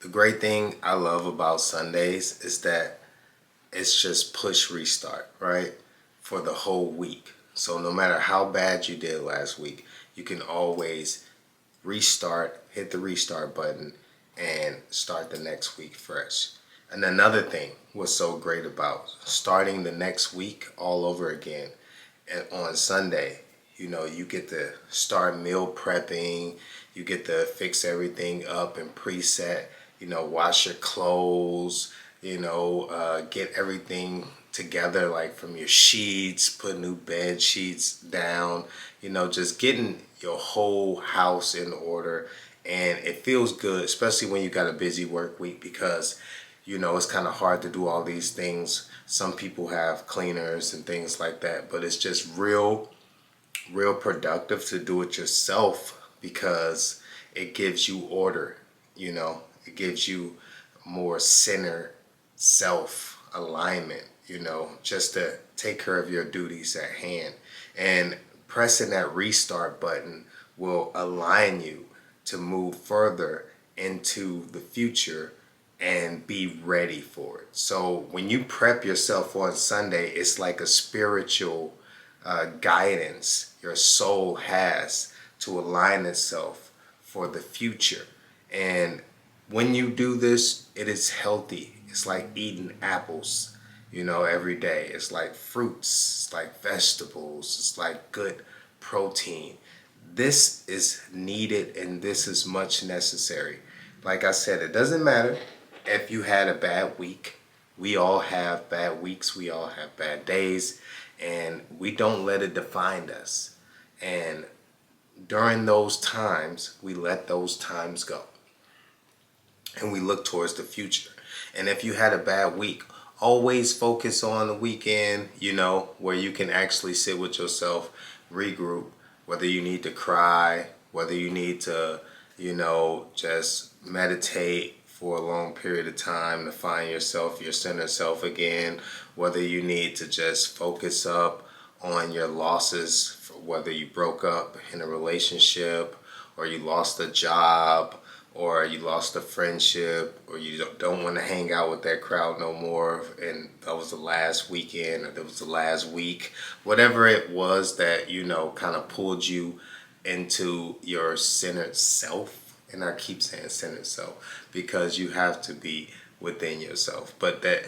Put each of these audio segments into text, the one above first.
The great thing I love about Sundays is that it's just push restart, right? For the whole week. So no matter how bad you did last week, you can always restart, hit the restart button, and start the next week fresh. And another thing was so great about starting the next week all over again and on Sunday. You get to start meal prepping, you get to fix everything up and preset, wash your clothes, get everything together, like from your sheets, put new bed sheets down, just getting your whole house in order. And it feels good, especially when you got a busy work week, because it's kind of hard to do all these things. Some people have cleaners and things like that, but it's just real productive to do it yourself because it gives you order. It gives you more center self alignment, just to take care of your duties at hand. And pressing that restart button will align you to move further into the future and be ready for it. So when you prep yourself on Sunday, it's like a spiritual guidance your soul has to align itself for the future. And when you do this, it is healthy. It's like eating apples, every day. It's like fruits, it's like vegetables, it's like good protein. This is needed and this is much necessary. Like I said, it doesn't matter if you had a bad week. We all have bad weeks, we all have bad days, and we don't let it define us. And during those times, we let those times go and we look towards the future. And if you had a bad week, always focus on the weekend, where you can actually sit with yourself, regroup, whether you need to cry, whether you need to, just meditate for a long period of time to find yourself, your center self again, whether you need to just focus up on your losses, whether you broke up in a relationship or you lost a job or you lost a friendship or you don't want to hang out with that crowd no more and that was the last weekend or that was the last week, whatever it was that kind of pulled you into your centered self. And I keep saying centered self because you have to be within yourself, but that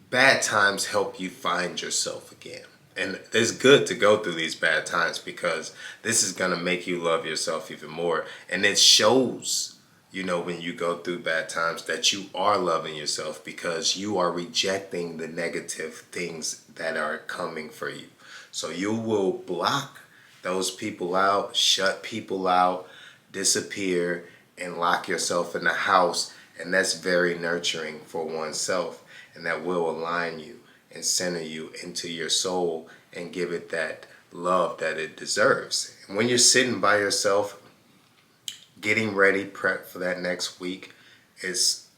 bad times help you find yourself again. And it's good to go through these bad times because this is going to make you love yourself even more. And it shows, when you go through bad times that you are loving yourself because you are rejecting the negative things that are coming for you. So you will block those people out, shut people out, disappear, and lock yourself in the house. And that's very nurturing for oneself. And that will align you and center you into your soul and give it that love that it deserves. And when you're sitting by yourself, getting ready, prep for that next week, is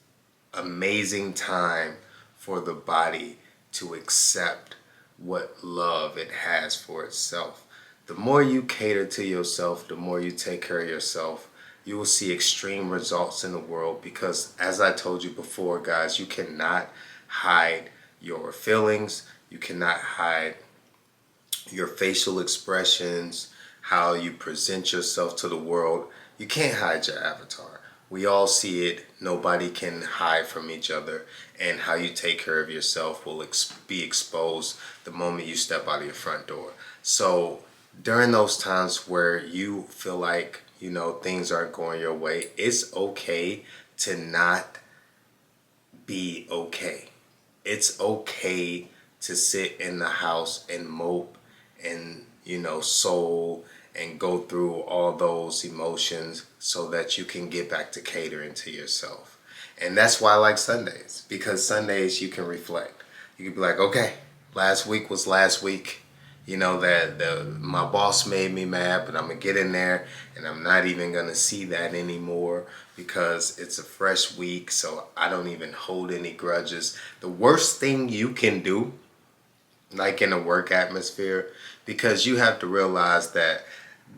amazing time for the body to accept what love it has for itself. The more you cater to yourself, the more you take care of yourself, you will see extreme results in the world because, as I told you before, guys, you cannot hide your feelings. You cannot hide your facial expressions, how you present yourself to the world. You can't hide your avatar. We all see it. Nobody can hide from each other. And how you take care of yourself will be exposed the moment you step out of your front door. So during those times where you feel like, things aren't going your way, it's okay to not be okay. It's okay to sit in the house and mope and, soul and go through all those emotions so that you can get back to catering to yourself. And that's why I like Sundays, because Sundays you can reflect. You can be like, okay, last week was last week. That my boss made me mad, but I'm gonna get in there and I'm not even gonna see that anymore because it's a fresh week, so I don't even hold any grudges. The worst thing you can do, like in a work atmosphere, because you have to realize that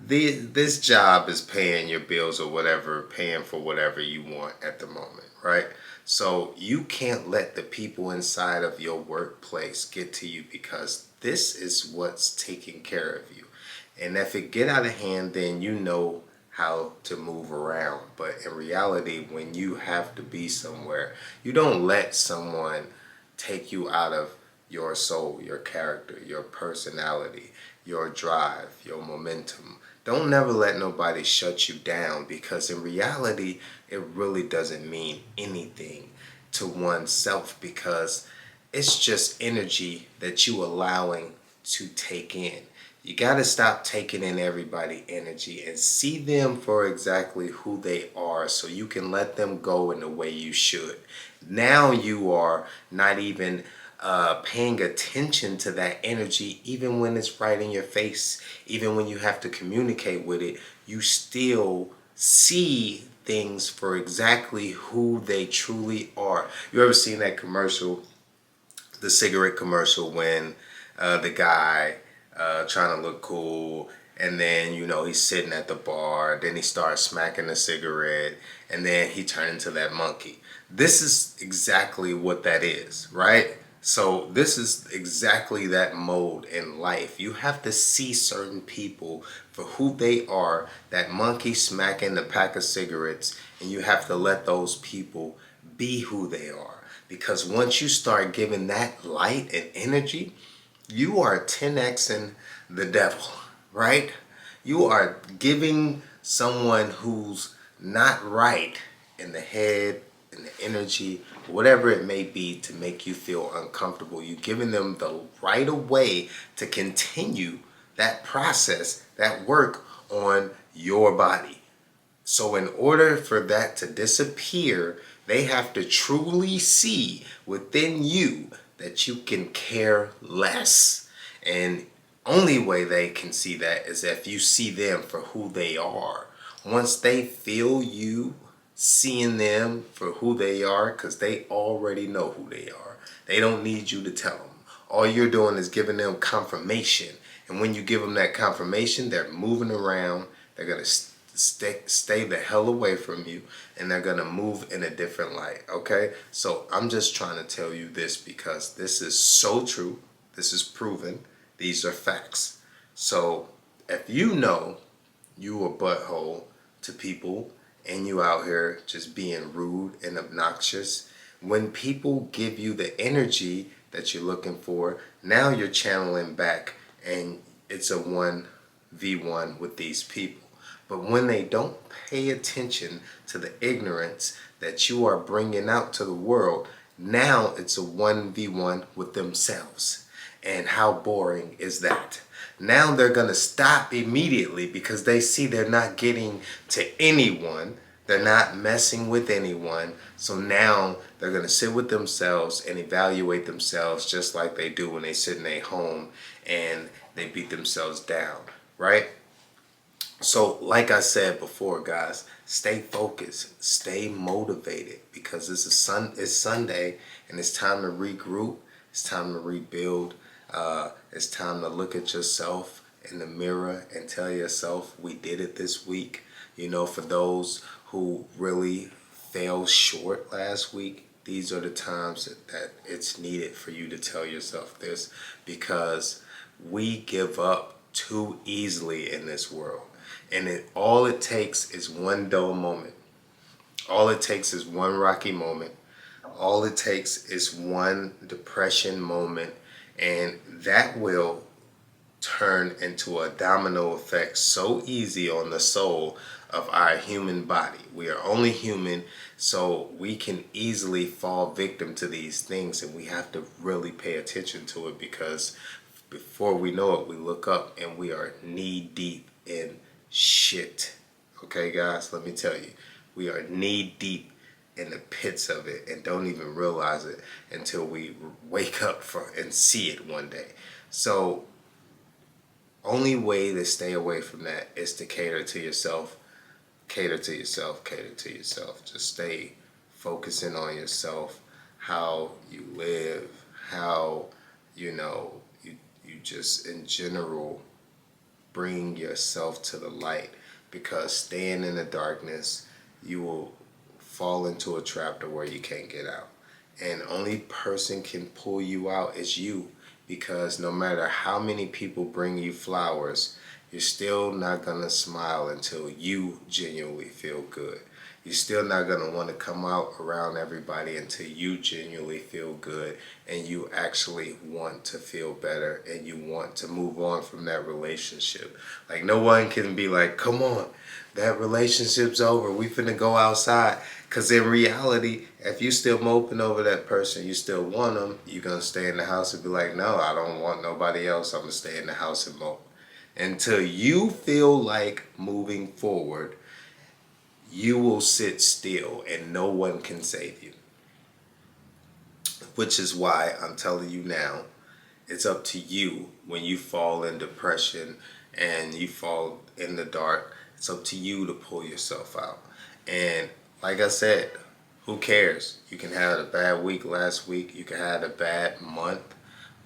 this job is paying your bills or whatever, paying for whatever you want at the moment, right? So you can't let the people inside of your workplace get to you, because this is what's taking care of you. And if it get out of hand, then you know how to move around. But in reality, when you have to be somewhere, you don't let someone take you out of your soul, your character, your personality, your drive, your momentum. Don't never let nobody shut you down, because in reality, it really doesn't mean anything to oneself, because it's just energy that you allowing to take in. You got to stop taking in everybody energy and see them for exactly who they are, so you can let them go in the way you should. Now you are not even paying attention to that energy, even when it's right in your face, even when you have to communicate with it, you still see things for exactly who they truly are. You ever seen that commercial, the cigarette commercial, when the guy trying to look cool, and then he's sitting at the bar, then he starts smacking the cigarette, and then he turned into that monkey. This is exactly what that is, right? So this is exactly that mode in life. You have to see certain people for who they are, that monkey smacking the pack of cigarettes, and you have to let those people be who they are. Because once you start giving that light and energy, you are 10xing the devil, right? You are giving someone who's not right in the head, in the energy, whatever it may be, to make you feel uncomfortable. You're giving them the right of way to continue that process, that work on your body. So in order for that to disappear, they have to truly see within you that you can care less. And only way they can see that is if you see them for who they are. Once they feel you seeing them for who they are, because they already know who they are. They don't need you to tell them. All you're doing is giving them confirmation. And when you give them that confirmation, they're moving around. They're going to stay the hell away from you, and they're going to move in a different light. Okay? So I'm just trying to tell you this, because this is so true. This is proven. These are facts. So if you know you a butthole to people, and you out here just being rude and obnoxious, when people give you the energy that you're looking for, now you're channeling back, and it's a 1v1 with these people. But when they don't pay attention to the ignorance that you are bringing out to the world, now it's a 1v1 with themselves. And how boring is that? Now they're going to stop immediately, because they see they're not getting to anyone. They're not messing with anyone. So now they're going to sit with themselves and evaluate themselves, just like they do when they sit in their home and they beat themselves down, right? So like I said before, guys, stay focused, stay motivated, because it's Sunday, and it's time to regroup. It's time to rebuild. It's time to look at yourself in the mirror and tell yourself, we did it this week. For those who really fell short last week, these are the times that it's needed for you to tell yourself this, because we give up too easily in this world. And all it takes is one dull moment. All it takes is one rocky moment. All it takes is one depression moment, and that will turn into a domino effect so easy on the soul of our human body. We are only human, so we can easily fall victim to these things, and we have to really pay attention to it, because before we know it, we look up and we are knee deep in shit. Okay, guys, let me tell you, we are knee deep in the pits of it, and don't even realize it until we wake up and see it one day. So only way to stay away from that is to cater to yourself. Cater to yourself. Cater to yourself. Just stay focusing on yourself, how you live, how you just in general bring yourself to the light, because staying in the darkness, you will fall into a trap to where you can't get out. And only person can pull you out is you, because no matter how many people bring you flowers, you're still not going to smile until you genuinely feel good. You're still not going to want to come out around everybody until you genuinely feel good and you actually want to feel better and you want to move on from that relationship. Like, no one can be like, come on, that relationship's over, we finna go outside. Because in reality, if you still moping over that person, you still want them, you're going to stay in the house and be like, no, I don't want nobody else, I'm going to stay in the house and mope. Until you feel like moving forward, you will sit still and no one can save you. Which is why I'm telling you now, it's up to you when you fall in depression and you fall in the dark. It's up to you to pull yourself out. And like I said, who cares? You can have a bad week last week, you can have a bad month,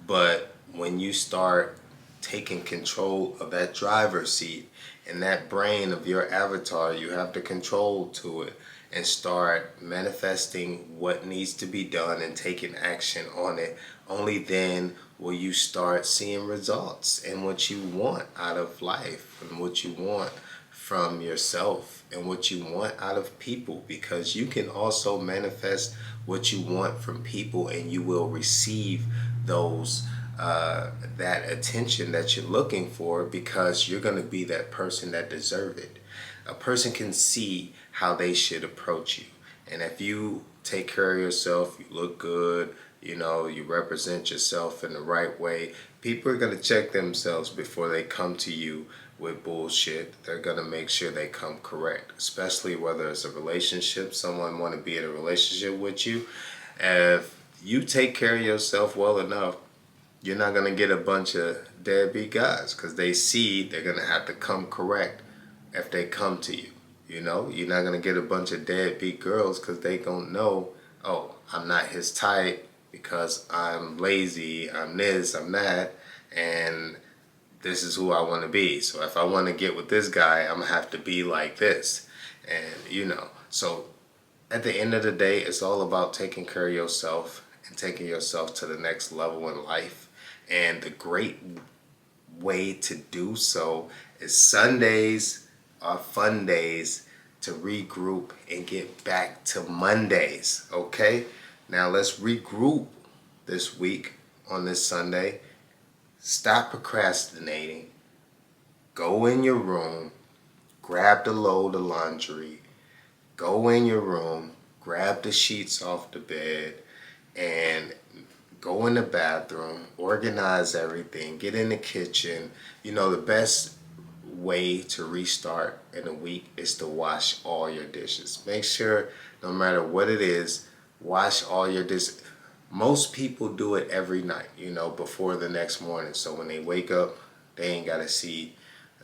but when you start taking control of that driver's seat and that brain of your avatar, you have the control to it, and start manifesting what needs to be done and taking action on it. Only then will you start seeing results and what you want out of life and what you want from yourself and what you want out of people, because you can also manifest what you want from people and you will receive those that attention that you're looking for, because you're going to be that person that deserve it. A person can see how they should approach you, and if you take care of yourself, you look good, you represent yourself in the right way, people are going to check themselves before they come to you with bullshit. They're going to make sure they come correct, especially whether it's a relationship, someone want to be in a relationship with you. If you take care of yourself well enough, you're not going to get a bunch of deadbeat guys, because they see they're going to have to come correct if they come to you. You're not going to get a bunch of deadbeat girls, because they going to know, oh, I'm not his type because I'm lazy, I'm this, I'm that, and this is who I want to be. So if I want to get with this guy, I'm going to have to be like this. And, so at the end of the day, it's all about taking care of yourself and taking yourself to the next level in life. And the great way to do so is Sundays are fun days to regroup and get back to Mondays. Okay? Now let's regroup this week on this Sunday. Stop procrastinating. Go in your room, grab the load of laundry, go in your room, grab the sheets off the bed, and go in the bathroom, organize everything, get in the kitchen. The best way to restart in a week is to wash all your dishes. Make sure, no matter what it is, wash all your dishes. Most people do it every night, before the next morning. So when they wake up, they ain't got to see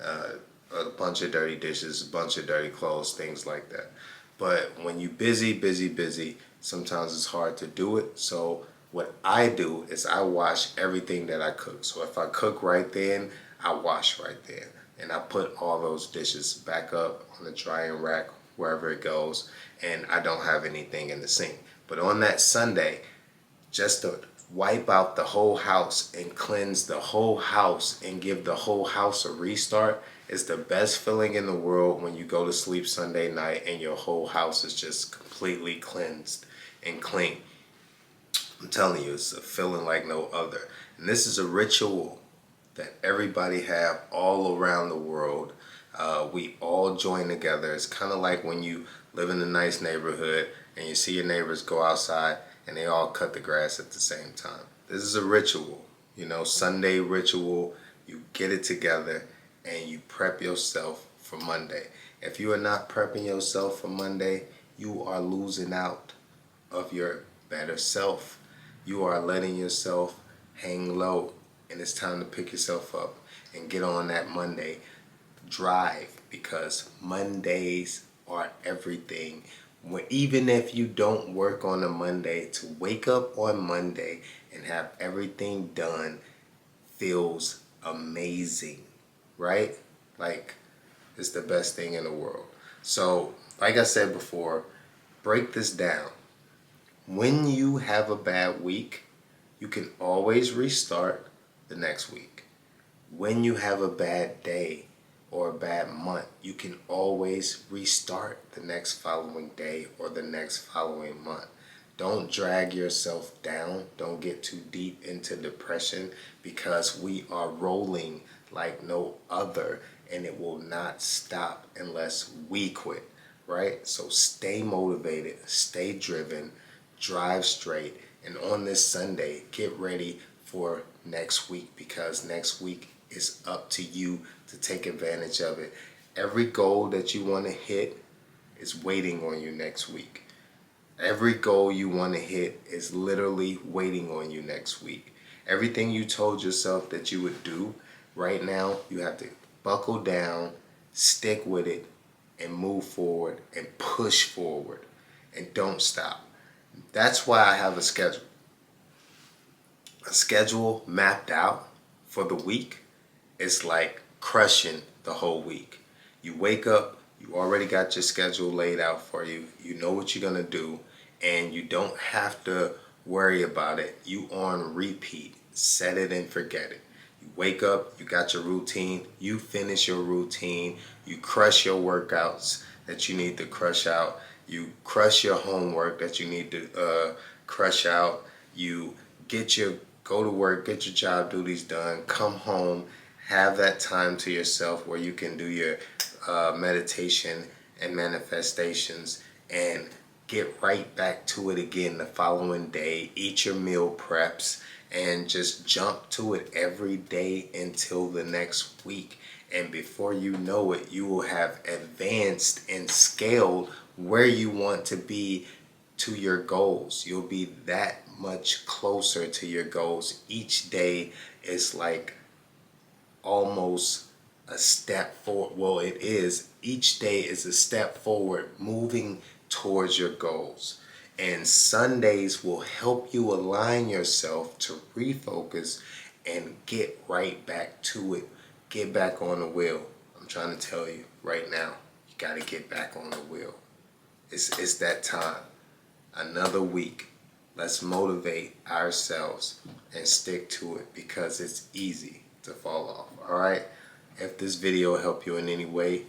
a bunch of dirty dishes, a bunch of dirty clothes, things like that. But when you busy, sometimes it's hard to do it. So what I do is I wash everything that I cook. So if I cook right then, I wash right then. And I put all those dishes back up on the drying rack, wherever it goes, and I don't have anything in the sink. But on that Sunday, just to wipe out the whole house and cleanse the whole house and give the whole house a restart is the best feeling in the world, when you go to sleep Sunday night and your whole house is just completely cleansed and clean. I'm telling you, it's a feeling like no other. And this is a ritual that everybody have all around the world. We all join together. It's kind of like when you live in a nice neighborhood and you see your neighbors go outside and they all cut the grass at the same time. This is a ritual, Sunday ritual. You get it together and you prep yourself for Monday. If you are not prepping yourself for Monday, you are losing out of your better self. You are letting yourself hang low, and it's time to pick yourself up and get on that Monday drive, because Mondays are everything. Even if you don't work on a Monday, to wake up on Monday and have everything done feels amazing. right? Like, it's the best thing in the world. So, like I said before, break this down. When you have a bad week, you can always restart the next week. When you have a bad day or a bad month, you can always restart the next following day or the next following month. Don't drag yourself down. Don't get too deep into depression, because we are rolling like no other, and it will not stop unless we quit, right? So stay motivated, stay driven, drive straight, and on this Sunday, get ready for next week, because next week is up to you to take advantage of it. Every goal that you want to hit is waiting on you next week. Every goal you want to hit is literally waiting on you next week. Everything you told yourself that you would do, right now, you have to buckle down, stick with it, and move forward and push forward and don't stop. That's why I have a schedule. A schedule mapped out for the week is like crushing the whole week. You wake up, you already got your schedule laid out for you. You know what you're going to do, and you don't have to worry about it. You on repeat. Set it and forget it. You wake up, you got your routine, you finish your routine, you crush your workouts that you need to crush out, you crush your homework that you need to crush out, you go to work, get your job duties done, come home, have that time to yourself where you can do your meditation and manifestations, and get right back to it again the following day. Eat your meal preps and just jump to it every day until the next week. And before you know it, you will have advanced and scaled where you want to be to your goals. You'll be that much closer to your goals. Each day is like almost a step forward. Well, it is. Each day is a step forward, moving towards your goals. And Sundays will help you align yourself to refocus and get right back to it. Get back on the wheel. I'm trying to tell you right now, you got to get back on the wheel. It's that time. Another week. Let's motivate ourselves and stick to it, because it's easy to fall off. All right. If this video helped you in any way,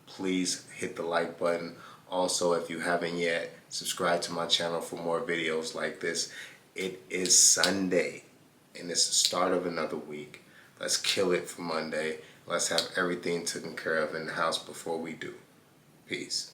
please hit the like button. Also, if you haven't yet, subscribe to my channel for more videos like this. It is Sunday, and it's the start of another week. Let's kill it for Monday. Let's have everything taken care of in the house before we do. Peace.